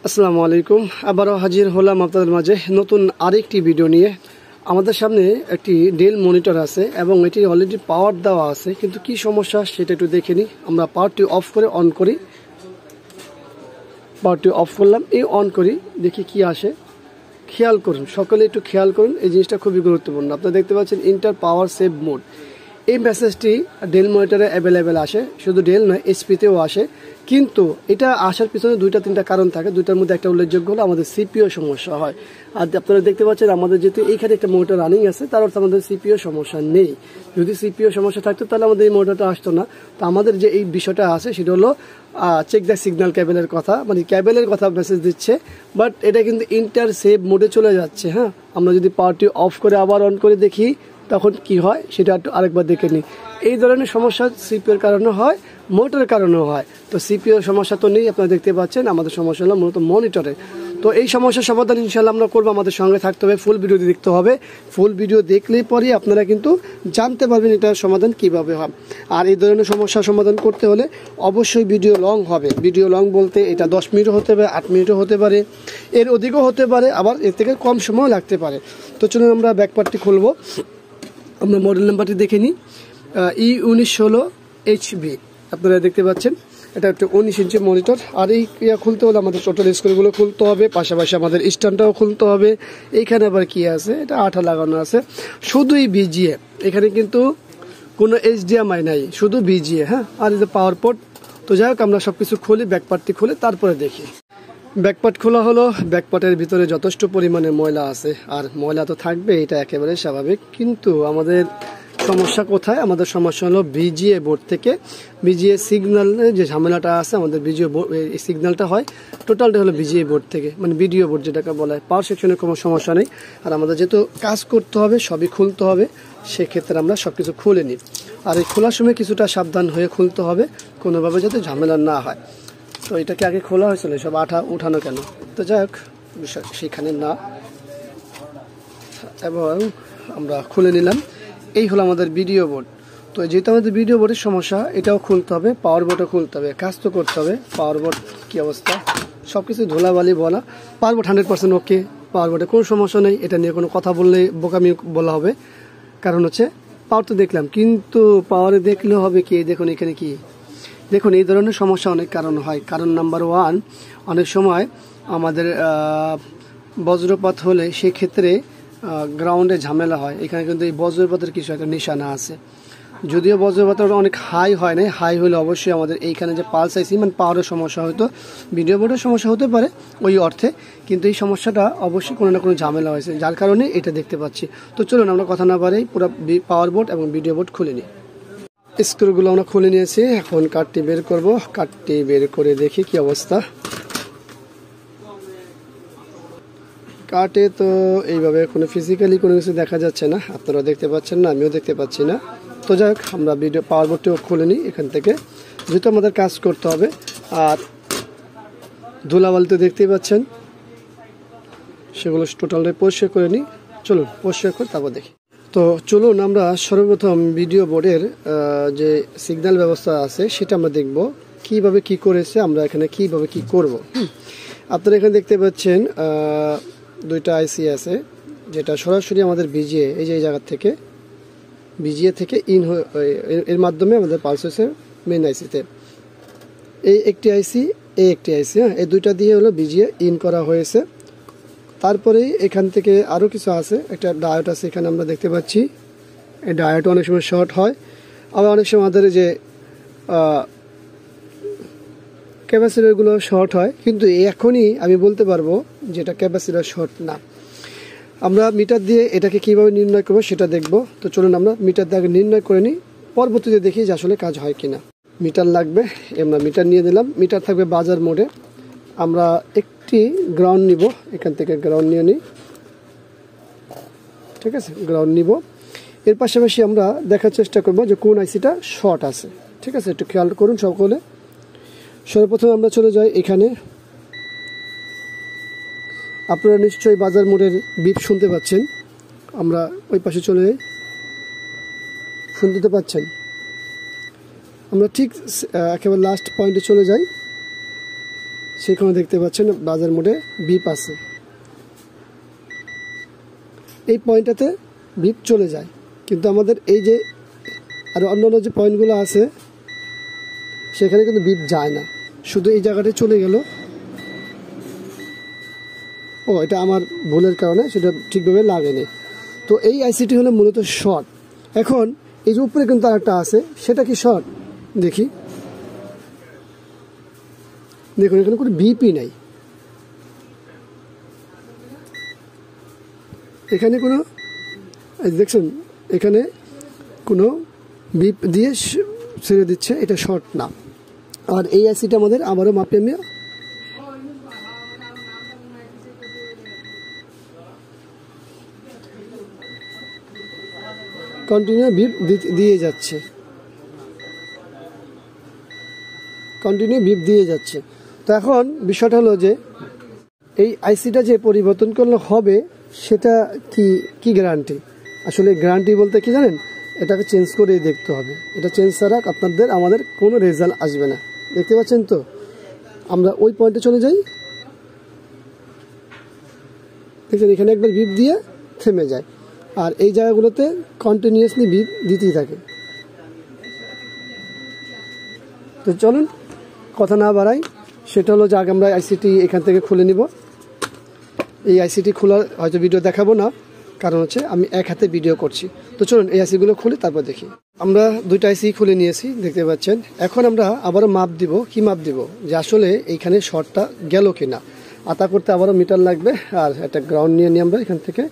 আসসালামু আলাইকুম। আবারও হাজির হলাম আপনাদের মাঝে নতুন আরেকটি ভিডিও নিয়ে। আমাদের সামনে একটি ডেল মনিটর আছে এবং এটি অলরেডি পাওয়ার দেওয়া আছে, কিন্তু কি সমস্যা সেটা একটু দেখে নিই। আমরা পাওয়ারটি অফ করে অন করি, পাওয়ারটি অফ করলাম, এই অন করি, দেখি কি আসে। খেয়াল করুন, সকলে একটু খেয়াল করুন, এই জিনিসটা খুবই গুরুত্বপূর্ণ। আপনারা দেখতে পাচ্ছেন ইন্টার পাওয়ার সেভ মোড। এই মেসেজটি ডেল মনিটরে অ্যাভেলেবেল আসে, শুধু ডেল নয় এইচপিতেও আসে। কিন্তু এটা আসার পিছনে দুইটা তিনটা কারণ থাকে। দুইটার মধ্যে একটা উল্লেখযোগ্য হলো আমাদের সিপিইউ সমস্যা হয়। আর আপনারা দেখতে পাচ্ছেন আমাদের যেহেতু এইখানে একটা মোটর রানিং আছে, তার অর্থ আমাদের সিপিইউ সমস্যা নেই। যদি সিপিইউ সমস্যা থাকতো তাহলে আমাদের এই মোটরটা আসতো না। তো আমাদের যে এই বিষয়টা আছে সেটা হলো চেক দ্য সিগন্যাল ক্যাবেলের কথা, মানে ক্যাবেলের কথা মেসেজ দিচ্ছে, বাট এটা কিন্তু ইন্টার সেভ মোডে চলে যাচ্ছে। হ্যাঁ, আমরা যদি পাওয়ারটি অফ করে আবার অন করে দেখি তখন কি হয় সেটা একটু আরেকবার দেখে নিই। এই ধরনের সমস্যা সিপিইউর কারণে হয়, মোটরের কারণেও হয়। তো সিপিইউর সমস্যা তো নেই, আপনারা দেখতে পাচ্ছেন। আমাদের সমস্যা হলো মূলত মনিটরে। তো এই সমস্যার সমাধান ইনশাআল্লাহ আমরা করবো। আমাদের সঙ্গে থাকতে হবে, ফুল ভিডিও দেখতে হবে। ফুল ভিডিও দেখলেই পরে আপনারা কিন্তু জানতে পারবেন এটার সমাধান কিভাবে হয়। আর এই ধরনের সমস্যার সমাধান করতে হলে অবশ্যই ভিডিও লং হবে। ভিডিও লং বলতে এটা 10 মিনিটও হতে পারে, 8 মিনিটও হতে পারে, এর অধিকও হতে পারে, আবার এর থেকে কম সময় লাগতে পারে। তো চলুন আমরা ব্যাকপার্টটি খুলবো। আমরা মডেল নাম্বারটি দেখে নিই, E1916HB। আপনারা দেখতে পাচ্ছেন এটা একটা 19 ইঞ্চি মনিটর। আর এই খুলতে হলে আমাদের টোটাল স্ক্রুগুলো খুলতে হবে, পাশাপাশি আমাদের স্ট্যান্ডটাও খুলতে হবে। এইখানে আবার কি আছে, এটা আঠা লাগানো আছে, শুধুই বিজিএ, এখানে কিন্তু কোনো HDMI নাই, শুধু বিজিএ। হ্যাঁ, আর এই যে পাওয়ার পোর্ট। তো যাই হোক, আমরা সব কিছু খুলি, ব্যাকপার্টটি খুলে তারপরে দেখি। ব্যাকপার্ট খোলা হলো। ব্যাকপার্টের ভিতরে যথেষ্ট পরিমাণে ময়লা আছে, আর ময়লা তো থাকবে, এটা একেবারে স্বাভাবিক। কিন্তু আমাদের সমস্যা কোথায়? আমাদের সমস্যা হলো বিজিএ বোর্ড থেকে বিজিএ সিগন্যালের যে ঝামেলাটা আছে, আমাদের বিজিএ এই সিগন্যালটা হয় টোটালটা হলো বিজিএ বোর্ড থেকে, মানে ভিডিও বোর্ড যেটাকে বলা হয়। পাওয়ার সেকশনের কোনো সমস্যা নেই। আর আমাদের যেহেতু কাজ করতে হবে, সবই খুলতে হবে, সেক্ষেত্রে আমরা সব কিছু খুলে নিই। আর এই খোলার সময় কিছুটা সাবধান হয়ে খুলতে হবে, কোনোভাবে যাতে ঝামেলা না হয়। তো এটাকে আগে খোলা হয়েছিল, সব আঠা উঠানো কেন? তো যাই হোক, বিষয় সেখানে না। এবং আমরা খুলে নিলাম। এই হলো আমাদের ভিডিও বোর্ড। তো যেহেতু আমাদের ভিডিও বোর্ডের সমস্যা, এটাও খুলতে হবে, পাওয়ার বোর্ডও খুলতে হবে, কাজ তো করতে হবে। পাওয়ার বোর্ড কী অবস্থা? সব কিছু ধুলাবালি বলা। পাওয়ার বোর্ড 100% ওকে, পাওয়ার বোর্ডে কোনো সমস্যা নেই। এটা নিয়ে কোনো কথা বললে বোকামি বলা হবে। কারণ হচ্ছে পাওয়ার তো দেখলাম, কিন্তু পাওয়ারে দেখলে হবে কি? দেখুন এখানে কি, দেখুন এই ধরনের সমস্যা অনেক কারণ হয়। কারণ নাম্বার 1, অনেক সময় আমাদের বজ্রপাত হলে সেক্ষেত্রে গ্রাউন্ডে ঝামেলা হয়। এখানে কিন্তু এই বজ্রপাতের কিছু একটা নিশানা আছে। যদিও বজ্রপাত অনেক হাই হয় না, হাই হলে অবশ্যই আমাদের এইখানে যে পালস আইসি, মানে পাওয়ারের সমস্যা হয়তো, ভিডিও বোর্ডের সমস্যা হতে পারে ওই অর্থে, কিন্তু এই সমস্যাটা অবশ্যই কোনো না কোনো ঝামেলা হয়েছে, যার কারণে এটা দেখতে পাচ্ছি। তো চলুন আমরা কথা না বাড়াই, পুরো পাওয়ার বোর্ড এবং ভিডিও বোর্ড খুলে নিই। স্ক্রুগুলো আমরা খুলে নিয়েছি, এখন কাঠটি বের করব। কাঠটি বের করে দেখি কি অবস্থা। কাটে তো এইভাবে কোনো ফিজিক্যালি কোনো কিছু দেখা যাচ্ছে না, আপনারা দেখতে পাচ্ছেন না, আমিও দেখতে পাচ্ছি না। তো যাই হোক, আমরা ভিডিও পাওয়ার বোর্ডটিও খুলে নিই এখান থেকে, যেহেতু আমাদের কাজ করতে হবে। আর ধুলাবালি তো দেখতেই পাচ্ছেন, সেগুলো টোটালটাই পরিষ্কার করে নিই। চলুন পরিষ্কার করে তারপর দেখি। তো চলুন আমরা সর্বপ্রথম ভিডিও বোর্ডের যে সিগন্যাল ব্যবস্থা আছে সেটা আমরা দেখব, কিভাবে কি করেছে, আমরা এখানে কিভাবে কি করব। আপনারা এখানে দেখতে পাচ্ছেন দুইটা আইসি আছে, যেটা সরাসরি আমাদের বিজিএ, এই যে এই জায়গা থেকে বিজিএ থেকে এর মাধ্যমে আমাদের পালস হয়েছে মেন আইসিতে। এই একটি আইসি, এই একটি আইসি, হ্যাঁ, এই দুইটা দিয়ে হলো বিজিএ ইন করা হয়েছে। তারপরে এখান থেকে আরও কিছু আছে, একটা ডায়োড আছে এখানে আমরা দেখতে পাচ্ছি। এই ডায়োড অনেক সময় শর্ট হয়, আবার অনেক সময় আমাদের যে ক্যাপাসিটরগুলো শর্ট হয়, কিন্তু এখনই আমি বলতে পারবো যে এটা ক্যাপাসিটর শর্ট না। আমরা মিটার দিয়ে এটাকে কিভাবে নির্ণয় করবো সেটা দেখব। তো চলুন আমরা মিটার দিয়ে আগে নির্ণয় করে নিই, পরবর্তীতে দেখি যে আসলে কাজ হয় কিনা। মিটার লাগবে, আমরা মিটার নিয়ে দিলাম। মিটার থাকবে বাজার মোডে। আমরা একটি গ্রাউন্ড নিব, এখান থেকে গ্রাউন্ড নিয়ে নিই, ঠিক আছে, গ্রাউন্ড নিব। এর পাশাপাশি আমরা দেখার চেষ্টা করব যে কোন আইসিটা শর্ট আছে, ঠিক আছে, একটু খেয়াল করুন সকলে। সর্বপ্রথম আমরা চলে যাই এখানে। আপনারা নিশ্চয়ই বাজার মোড়ের বিপ শুনতে পাচ্ছেন, আমরা ওই পাশে চলে যাই, শুনতে পাচ্ছেন। আমরা ঠিক একেবারে লাস্ট পয়েন্টে চলে যাই। সেখানে দেখতে পাচ্ছেন বাজার মোডে বিপ আছে, এই পয়েন্টটাতে বিপ চলে যায়। কিন্তু আমাদের এই যে আর অন্যান্য যে পয়েন্টগুলো আছে সেখানে কিন্তু বিপ যায় না, শুধু এই জায়গাটায় চলে গেল। ও এটা আমার ভুলের কারণে সেটা ঠিকভাবে লাগেনি। তো এই আইসিটি হলো মূলত শর্ট। এখন এই যে উপরে কিন্তু আরেকটা আছে, সেটা কি শর্ট? দেখি, দেখুন এখানে কোনো বিপই নাই, এখানে কোনো দেখছেন এখানে কোনো বিপ দিয়ে ছেড়ে দিচ্ছে, এটা শর্ট না। আর এই আইসিটা আমাদের আবারও মাপে আমি কন্টিনিউ বিপ দিয়ে যাচ্ছে, কন্টিনিউ বিপ দিয়ে যাচ্ছে। তো এখন বিষয়টা হলো যে এই আইসিটা যে পরিবর্তন করলে হবে সেটা কি গ্যারান্টি? আসলে গ্যারান্টি বলতে কি জানেন, এটাকে চেঞ্জ করেই দেখতে হবে। এটা চেঞ্জ ছাড়া আমাদের কোনো রেজাল্ট আসবে না। দেখতে পাচ্ছেন তো, আমরা ওই পয়েন্টে চলে যাই, দেখছেন এখানে একবার বিপ দিয়ে থেমে যায়, আর এই জায়গাগুলোতে কন্টিনিউয়াসলি বিপ দিতেই থাকে। তো চলুন কথা না বাড়াই, সেটা হলো যে আগে আমরা আইসিটি এখান থেকে খুলে নিব। এই আইসিটি খোলার হয়তো ভিডিও দেখাবো না, কারণ হচ্ছে আমি এক হাতে ভিডিও করছি। তো চলুন এই আইসিগুলো খুলে তারপর দেখি। আমরা দুইটা আইসি খুলে নিয়েছি, দেখতে পাচ্ছেন। এখন আমরা আবারও মাপ দিব। কি মাপ দিব? যে আসলে এইখানে শর্টটা গেল কিনা। আতা করতে আবারও মিটার লাগবে, আর একটা গ্রাউন্ড নিয়ে নিই আমরা এখান থেকে।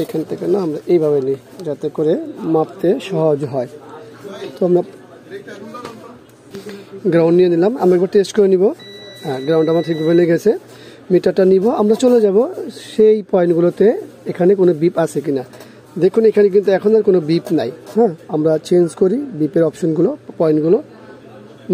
এখান থেকে না, আমরা এইভাবে নিই যাতে করে মাপতে সহজ হয়। তো আমরা গ্রাউন্ড নিয়ে নিলাম, আমরা একবার টেস্ট করে নিব। হ্যাঁ, গ্রাউন্ড আমার ঠিকভাবে লেগেছে। মিটারটা নিব, আমরা চলে যাব সেই পয়েন্টগুলোতে, এখানে কোনো বিপ আছে কিনা। দেখুন এখানে কিন্তু এখন আর কোনো বিপ নাই। হ্যাঁ, আমরা চেঞ্জ করি বিপের অপশনগুলো, পয়েন্টগুলো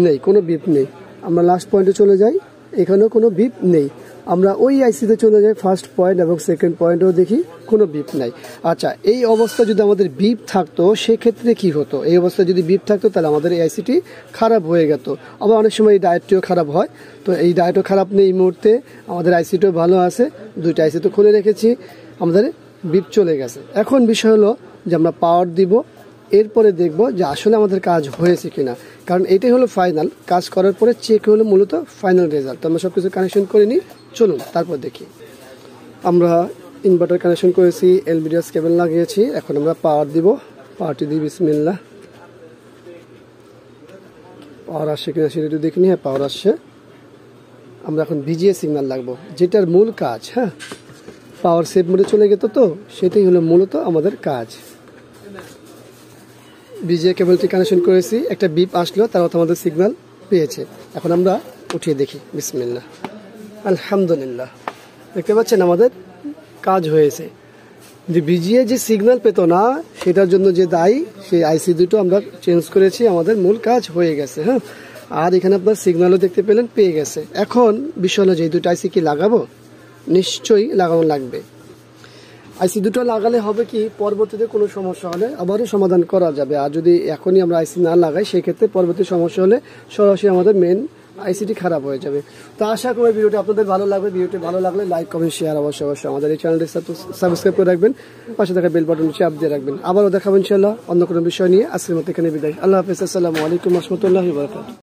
নেই, কোনো বিপ নেই। আমরা লাস্ট পয়েন্টে চলে যাই, এখানেও কোনো বিপ নেই। আমরা ওই আইসিতে চলে যাই, ফার্স্ট পয়েন্ট এবং সেকেন্ড পয়েন্টেও দেখি কোনো বিপ নাই। আচ্ছা, এই অবস্থা যদি আমাদের বিপ থাকতো সেক্ষেত্রে কি হতো? এই অবস্থা যদি বিপ থাকতো তাহলে আমাদের এই আইসিটি খারাপ হয়ে যেত। আবার অনেক সময় এই ডায়েটটিও খারাপ হয়। তো এই ডায়েটও খারাপ নেই এই মুহূর্তে, আমাদের আইসিটিও ভালো আছে। দুইটা আইসি তো খুলে রেখেছি, আমাদের বিপ চলে গেছে। এখন বিষয় হলো যে আমরা পাওয়ার দিব, এরপরে দেখব যে আসলে আমাদের কাজ হয়েছে কিনা, কারণ এটাই হলো ফাইনাল। কাজ করার পরে চেক হলো মূলত ফাইনাল রেজাল্ট। আমরা সব কিছু কানেকশন করে নিই, চলুন তারপর দেখি। আমরা ইনভার্টার কানেকশন করেছি, এলবিডিএস কেবল লাগিয়েছি। এখন আমরা পাওয়ার দিব, পাওয়ারটি দিই বিসমিল্লাহ। পাওয়ার আসছে কিনা সেটা একটু দেখিনি। হ্যাঁ, পাওয়ার আসছে। আমরা এখন ভিজিএ সিগন্যাল লাগবো, যেটার মূল কাজ। হ্যাঁ, পাওয়ার সেভ মোডে চলে গেত, তো সেটাই হলো মূলত আমাদের কাজ। ভিজিএ কেবলটি কানেকশন করেছি, একটা বিপ আসলো, তার অর্থ আমাদের সিগন্যাল পেয়েছে। এখন আমরা উঠিয়ে দেখি, বিসমিল্লাহ, আলহামদুলিল্লাহ। দেখতে পাচ্ছেন আমাদের কাজ হয়েছে। যে ভিজিএ যে সিগন্যাল পেত না, সেটার জন্য যে দায়ী, সেই আইসি দুটো আমরা চেঞ্জ করেছি, আমাদের মূল কাজ হয়ে গেছে। হ্যাঁ, আর এখানে আপনার সিগন্যালও দেখতে পেলেন, পেয়ে গেছে। এখন বিষয় হলো যে এই দুটো আইসি কি লাগাবো? নিশ্চয়ই লাগানো লাগবে। আইসি দুটো লাগালে হবে কি, পরবর্তীতে কোনো সমস্যা হলে আবারও সমাধান করা যাবে। আর যদি এখনই আমরা আইসি না লাগাই, সেক্ষেত্রে পরবর্তী সমস্যা হলে সরাসরি আমাদের মেন আইসিটি খারাপ হয়ে যাবে। তো আশা করি ভিডিওটি আপনাদের ভালো লাগবে। ভিডিওটি ভালো লাগলে লাইক, কমেন্ট, শেয়ার অবশ্যই আমাদের এই চ্যানেলটি সাবস্ক্রাইব করে রাখবেন, পাশে থাকা বেল বাটন চাপ দিয়ে রাখবেন। আবারও দেখাবেন ইনশাআল্লাহ অন্য কোনো বিষয় নিয়ে। আজকের মতো এখানে বিদায়। আল্লাহ হাফেজ। আসসালামু আলাইকুম ওয়া রাহমাতুল্লাহি ওয়া বারাকাতুহু।